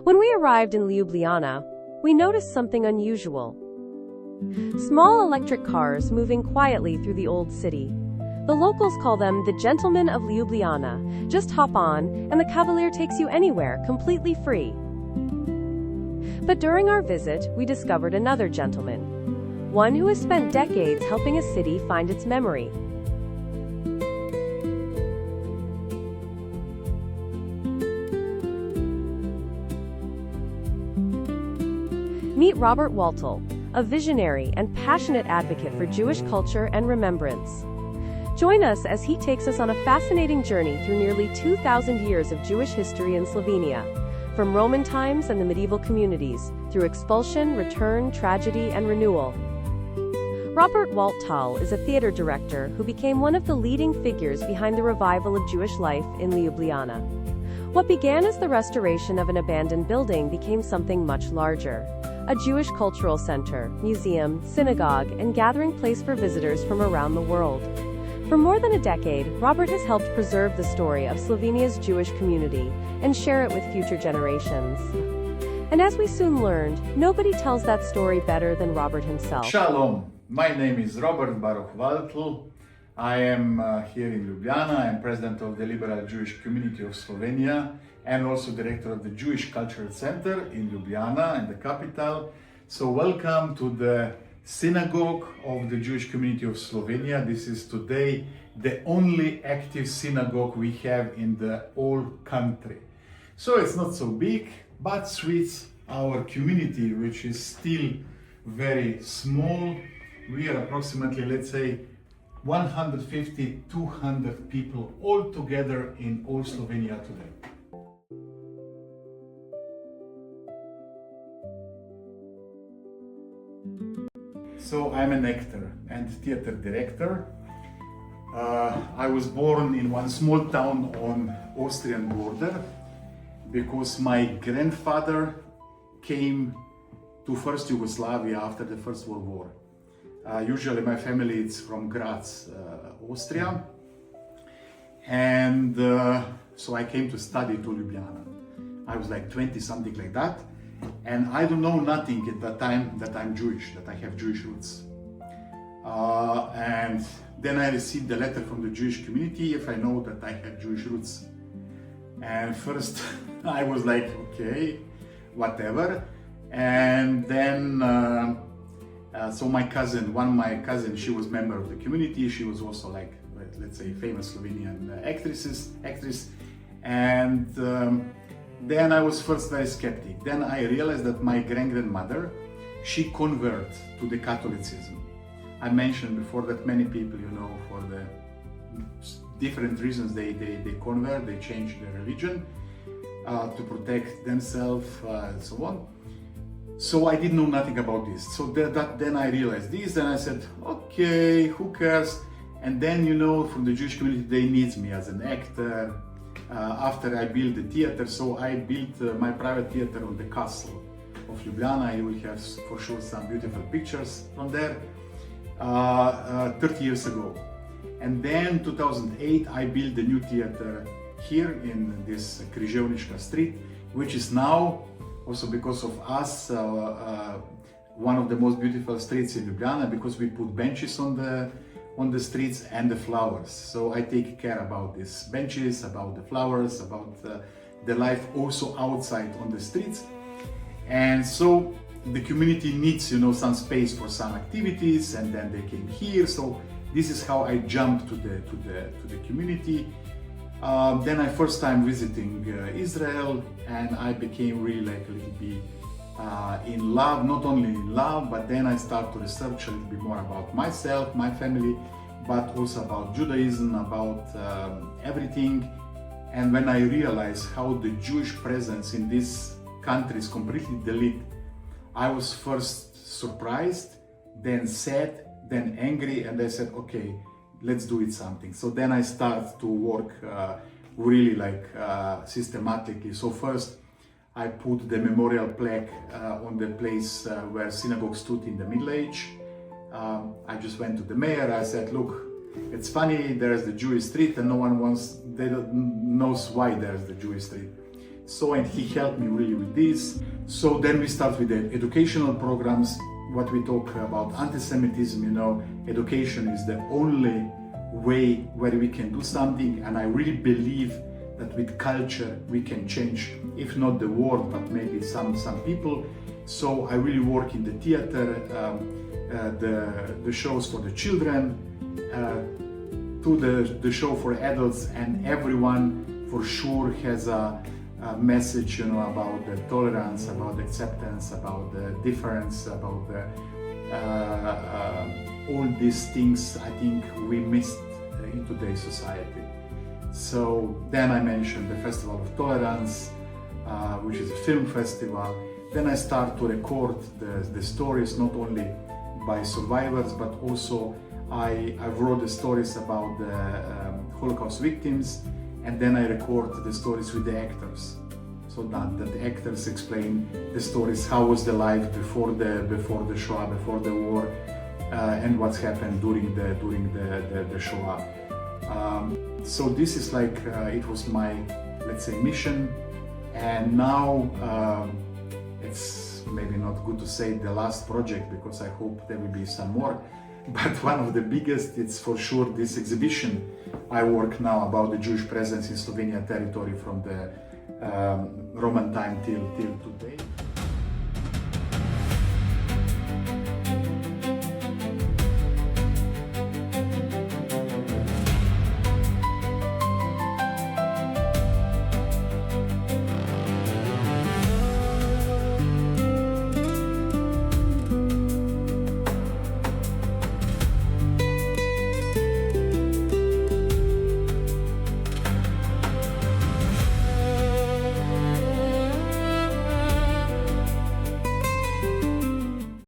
When we arrived in Ljubljana, we noticed something unusual. Small electric cars moving quietly through the old city. The locals call them the Gentlemen of Ljubljana. Just hop on, and the Kavalir takes you anywhere, completely free. But during our visit, we discovered another gentleman. One who has spent decades helping a city find its memory. Meet Baruch Waltl, a visionary and passionate advocate for Jewish culture and remembrance. Join us as he takes us on a fascinating journey through nearly 2,000 years of Jewish history in Slovenia, from Roman times and the medieval communities, through expulsion, return, tragedy, and renewal. Baruch Waltl is a theater director who became one of the leading figures behind the revival of Jewish life in Ljubljana. What began as the restoration of an abandoned building became something much larger. A Jewish cultural center, museum, synagogue, and gathering place for visitors from around the world. For more than a decade, Robert has helped preserve the story of Slovenia's Jewish community and share it with future generations. And as we soon learned, nobody tells that story better than Robert himself. Shalom, my name is Baruch Waltl. I am here in Ljubljana. I am president of the Liberal Jewish Community of Slovenia and also director of the Jewish Cultural Center in Ljubljana, in the capital. So welcome to the Synagogue of the Jewish Community of Slovenia. This is today the only active synagogue we have in the whole country. So it's not so big, but suits our community, which is still very small. We are approximately, let's say, 150, 200 people all together in all Slovenia today. So I'm an actor and theater director. I was born in one small town on Austrian border because my grandfather came to first Yugoslavia after the First World War. Usually my family is from Graz, Austria. And so I came to study to Ljubljana. I was like 20, something like that. And I don't know nothing at that time that I'm Jewish, that I have Jewish roots. And then I received a letter from the Jewish community if I know that I have Jewish roots. And first I was like, okay, whatever. And then, so my cousin, one of my cousins, she was member of the community. She was also like, let's say, famous Slovenian actress. And then I was first very skeptic. Then I realized that my grandmother, she converted to the Catholicism. I mentioned before that many people, for the different reasons they convert, they change their religion to protect themselves and so on. So I didn't know nothing about this. So then I realized this, and I said, okay, who cares? And then, from the Jewish community, they need me as an actor. After I built the theater, so I built my private theater on the castle of Ljubljana. You will have for sure some beautiful pictures from there 30 years ago. And then 2008 I built the new theater here in this Križevniška street, which is now, also because of us, one of the most beautiful streets in Ljubljana, because we put benches on the streets and the flowers. So I take care about these benches, about the flowers, about the life also outside on the streets. And so the community needs, some space for some activities, and then they came here. So this is how I jumped to the community. Then I first time visiting Israel, and I became really like a little bit in love, not only in love, but then I start to research a little bit more about myself, my family, but also about Judaism, about everything. And when I realized how the Jewish presence in this country is completely deleted, I was first surprised, then sad, then angry, and I said, okay, let's do it something. So then I start to work really like systematically. So first I put the memorial plaque on the place where synagogue stood in the Middle Age. I just went to the mayor. I said, look, it's funny, there's the Jewish street and no one knows why there's the Jewish street. So, and he helped me really with this. So then we start with the educational programs. What we talk about anti-Semitism, you know, education is the only way where we can do something, and I really believe that with culture we can change, if not the world, but maybe some people. So I really work in the theater, the shows for the children, to the show for adults, and everyone for sure has a message, you know, about the tolerance, about the acceptance, about the difference, about the, all these things I think we missed in today's society. So then I mentioned the Festival of Tolerance, which is a film festival. Then I start to record the stories, not only by survivors, but also I wrote the stories about the Holocaust victims, and then I record the stories with the actors, so that the actors explain the stories, how was the life before the Shoah, before the war, and what's happened during the Shoah. So this is like it was my, let's say, mission, and now it's maybe not good to say the last project, because I hope there will be some more. But one of the biggest, it's for sure this exhibition I work now about the Jewish presence in Slovenia territory from the Roman time till today.